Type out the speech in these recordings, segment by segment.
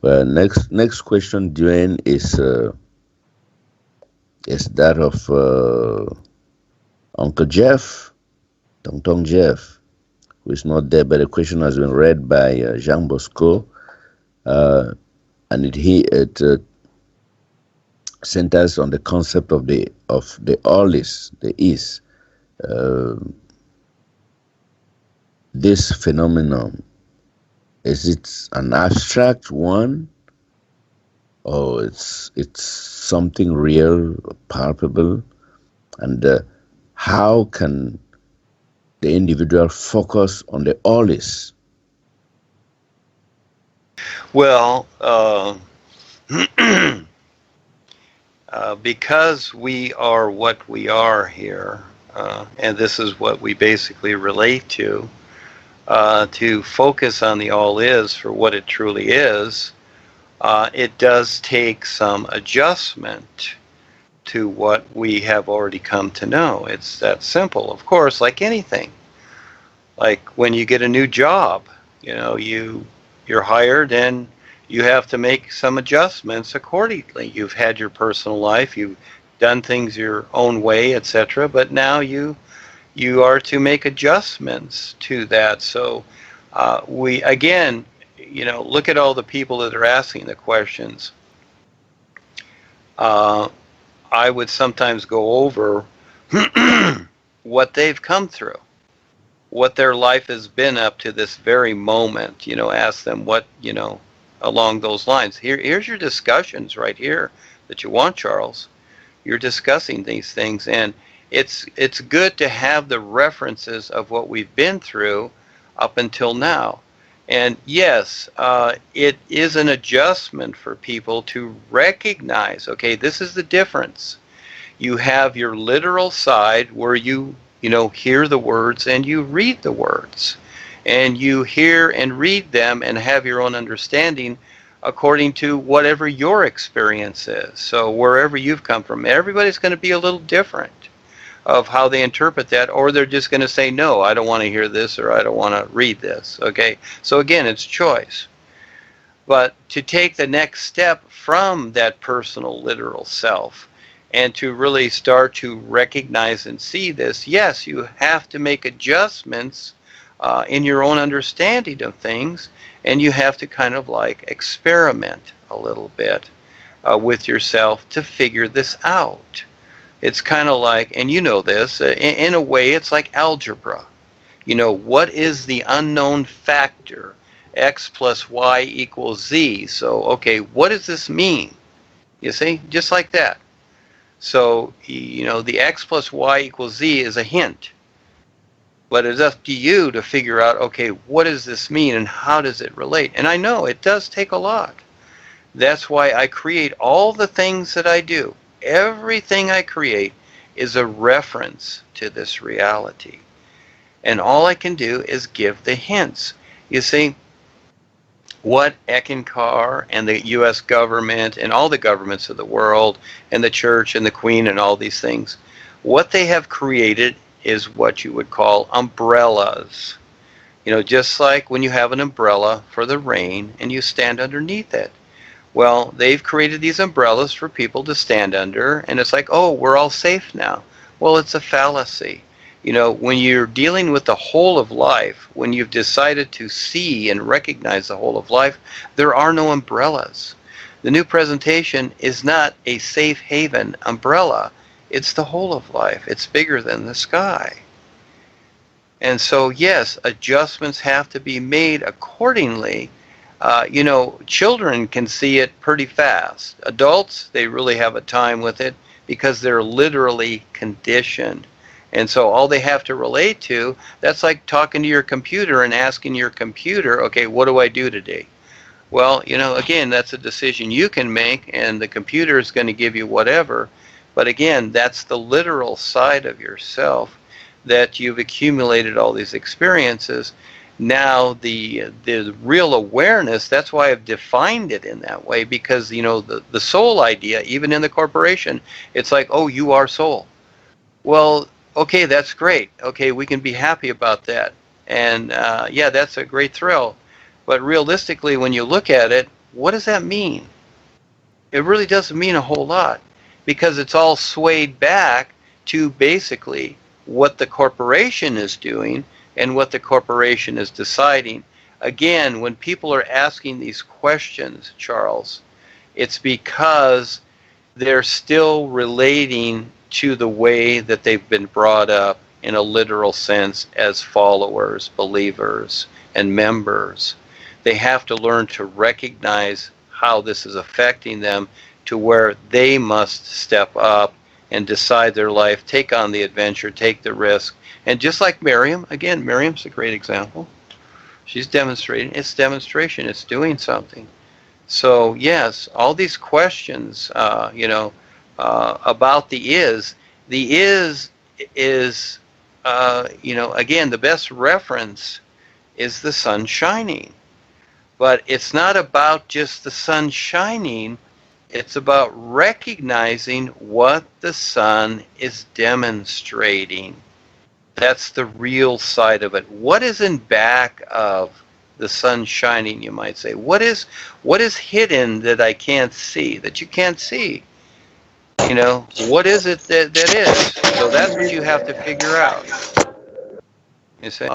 Well, next question, Duane, is that of Uncle Jeff, Tong Tong Jeff, who is not there, but the question has been read by Jean Bosco, uh, and it centers on the concept of the ALLLISS, the is. Uh, this phenomenon, is it an abstract one, or it's something real, palpable, and how can the individual focus on the ALLLISS? Well, because we are what we are here, and this is what we basically relate to focus on the all is for what it truly is, it does take some adjustment to what we have already come to know. It's that simple. Of course, like anything, like when you get a new job, you're hired and you have to make some adjustments accordingly. You've had your personal life, you've done things your own way, etc. But now you are to make adjustments to that. So we again, look at all the people that are asking the questions. Uh, I would sometimes go over what they've come through, what their life has been up to this very moment. Ask them what, along those lines. Here's your discussions right here that you want, Charles. You're discussing these things, and it's good to have the references of what we've been through up until now. And yes, it is an adjustment for people to recognize, okay, this is the difference. You have your literal side where you hear the words and you read the words. And you hear and read them and have your own understanding according to whatever your experience is. So wherever you've come from, everybody's going to be a little different of how they interpret that, or they're just going to say, no, I don't want to hear this, or I don't want to read this. Okay, so again, it's choice. But to take the next step from that personal literal self and to really start to recognize and see this, yes, you have to make adjustments in your own understanding of things, and you have to kind of like experiment a little bit with yourself to figure this out. It's kind of like, and you know this, in a way, it's like algebra. What is the unknown factor? X plus Y equals Z. So, okay, what does this mean? You see, just like that. So, the X plus Y equals Z is a hint. But it's up to you to figure out, okay, what does this mean and how does it relate? And I know it does take a lot. That's why I create all the things that I do. Everything I create is a reference to this reality. And all I can do is give the hints. You see, what Eckankar and the U.S. government and all the governments of the world and the church and the Queen and all these things, what they have created is what you would call umbrellas. Just like when you have an umbrella for the rain and you stand underneath it. Well, they've created these umbrellas for people to stand under, and it's like, oh, we're all safe now. Well, it's a fallacy. When you're dealing with the whole of life, when you've decided to see and recognize the whole of life, there are no umbrellas. The new presentation is not a safe haven umbrella. It's the whole of life. It's bigger than the sky. And so, yes, adjustments have to be made accordingly. Children can see it pretty fast. Adults, they really have a time with it because they're literally conditioned. And so all they have to relate to, that's like talking to your computer and asking your computer, okay, what do I do today? Well, again, that's a decision you can make, and the computer is going to give you whatever. But again, that's the literal side of yourself that you've accumulated all these experiences. Now the real awareness, that's why I've defined it in that way, because the soul idea, even in the corporation, it's like, oh, you are soul. Well, okay, that's great. Okay, we can be happy about that. And yeah, that's a great thrill. But realistically, when you look at it, what does that mean? It really doesn't mean a whole lot, because it's all swayed back to basically what the corporation is doing and what the corporation is deciding. Again, when people are asking these questions, Charles, it's because they're still relating to the way that they've been brought up in a literal sense as followers, believers, and members. They have to learn to recognize how this is affecting them, to where they must step up and decide their life, take on the adventure, take the risk. And just like Miriam, again, Miriam's a great example. She's demonstrating. It's demonstration. It's doing something. So yes, all these questions, about the is again, the best reference is the sun shining. But it's not about just the sun shining. It's about recognizing what the sun is demonstrating. That's the real side of it. What is in back of the sun shining, you might say? What is hidden that I can't see, that you can't see? What is it that is? So that's what you have to figure out. You say,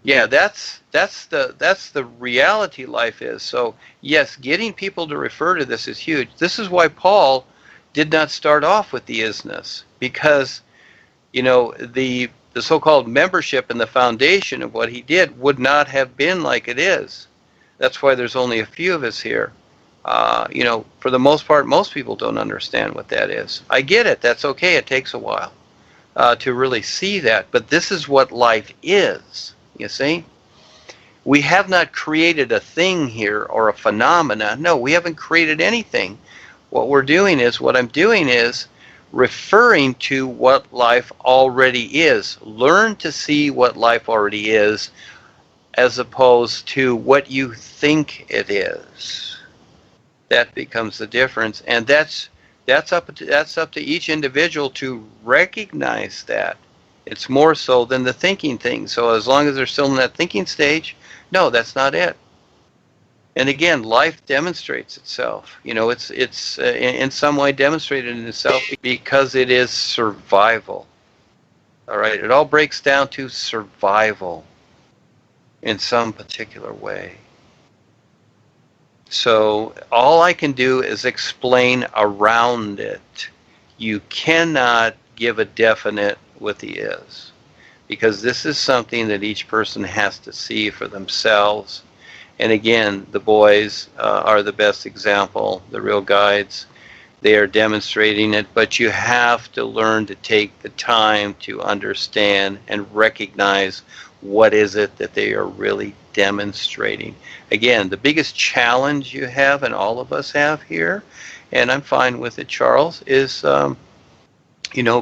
yeah, that's the reality life is. So yes, getting people to refer to this is huge. This is why Paul did not start off with the isness, because the so-called membership and the foundation of what he did would not have been like it is. That's why there's only a few of us here. For the most part, most people don't understand what that is. I get it. That's okay. It takes a while to really see that. But this is what life is, you see? We have not created a thing here or a phenomena. No, we haven't created anything. What I'm doing is referring to what life already is. Learn to see what life already is, as opposed to what you think it is. That becomes the difference, and that's up to each individual to recognize that. It's more so than the thinking thing. So as long as they're still in that thinking stage, no, that's not it. And again, life demonstrates itself. It's in some way demonstrated in itself because it is survival. All right, it all breaks down to survival in some particular way. So all I can do is explain around it. You cannot give a definite with the is, because this is something that each person has to see for themselves. And again, the boys are the best example, the real guides. They are demonstrating it, but you have to learn to take the time to understand and recognize what is it that they are really demonstrating. Again, the biggest challenge you have, and all of us have here, and I'm fine with it, Charles, is,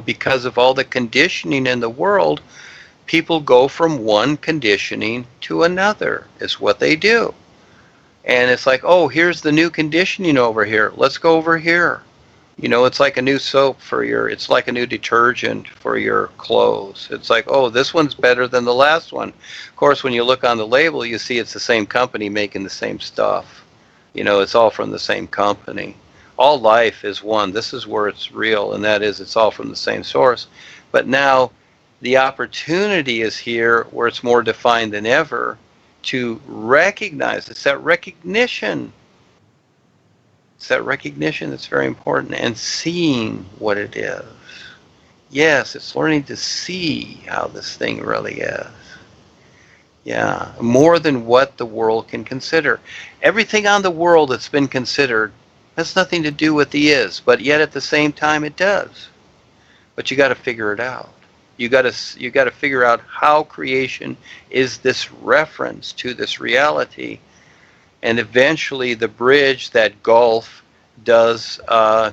because of all the conditioning in the world, people go from one conditioning to another, is what they do. And it's like, oh, here's the new conditioning over here. Let's go over here. It's like a new soap it's like a new detergent for your clothes. It's like, oh, this one's better than the last one. Of course, when you look on the label, you see it's the same company making the same stuff. It's all from the same company. All life is one. This is where it's real, and that is it's all from the same source. But now the opportunity is here where it's more defined than ever to recognize. It's that recognition. It's that recognition that's very important, and seeing what it is. Yes, it's learning to see how this thing really is. Yeah, more than what the world can consider. Everything on the world that's been considered has nothing to do with the is, but yet at the same time it does. But you got to figure it out. You got to figure out how creation is this reference to this reality. And eventually the bridge, that gulf, does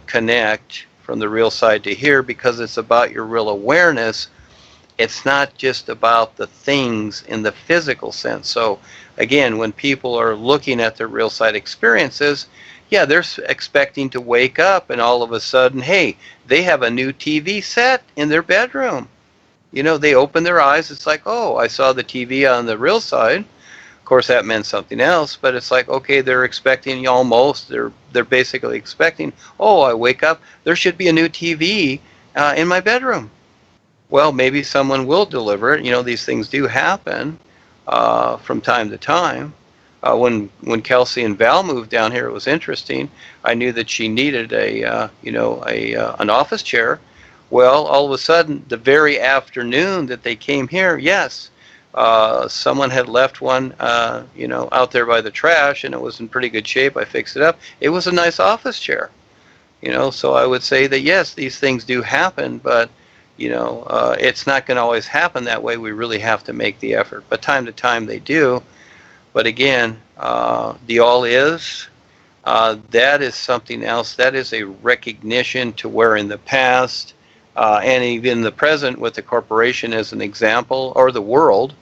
connect from the real side to here, because it's about your real awareness. It's not just about the things in the physical sense. So again, when people are looking at their real side experiences, yeah, they're expecting to wake up and all of a sudden, hey, they have a new TV set in their bedroom. They open their eyes. It's like, oh, I saw the TV on the real side. Of course, that meant something else, but it's like, okay, they're expecting almost, they're basically expecting, oh, I wake up, there should be a new TV in my bedroom. Well, maybe someone will deliver it. You know, these things do happen from time to time. When Kelsey and Val moved down here, it was interesting. I knew that she needed an office chair. Well, all of a sudden, the very afternoon that they came here, yes, someone had left one, out there by the trash, and it was in pretty good shape. I fixed it up. It was a nice office chair. So I would say that yes, these things do happen, but it's not going to always happen that way. We really have to make the effort. But time to time they do. But again, the all is, that is something else. That is a recognition to where in the past, and even the present with the corporation as an example, or the world,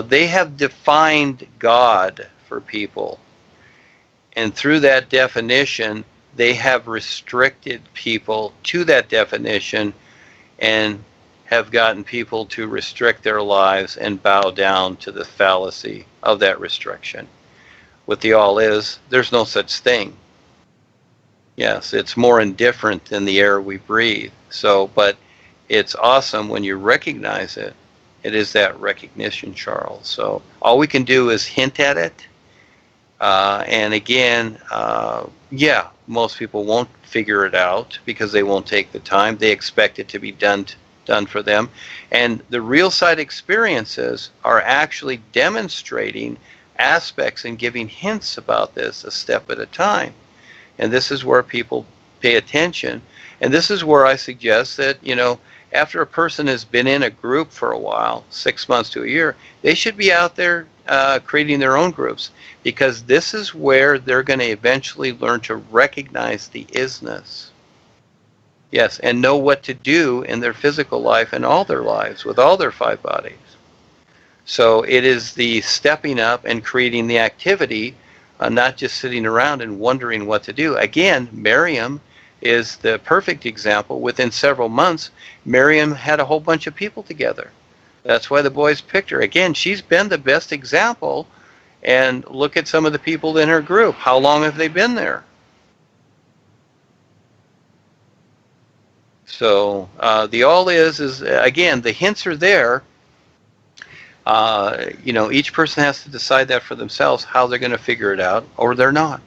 they have defined God for people. And through that definition, they have restricted people to that definition and have gotten people to restrict their lives and bow down to the fallacy of that restriction. With the all is, there's no such thing. Yes, it's more indifferent than the air we breathe. So, but it's awesome when you recognize it. It is that recognition, Charles. So all we can do is hint at it. And again, most people won't figure it out because they won't take the time. They expect it to be done for them. And the real side experiences are actually demonstrating aspects and giving hints about this a step at a time. And this is where people pay attention. And this is where I suggest that, after a person has been in a group for a while, 6 months to a year, they should be out there creating their own groups, because this is where they're going to eventually learn to recognize the isness. Yes, and know what to do in their physical life and all their lives with all their 5 bodies. So it is the stepping up and creating the activity, not just sitting around and wondering what to do. Again, Miriam is the perfect example. Within several months, Miriam had a whole bunch of people together. That's why the boys picked her. Again, she's been the best example. And look at some of the people in her group. How long have they been there? So the all is again, the hints are there. Each person has to decide that for themselves, how they're going to figure it out, or they're not.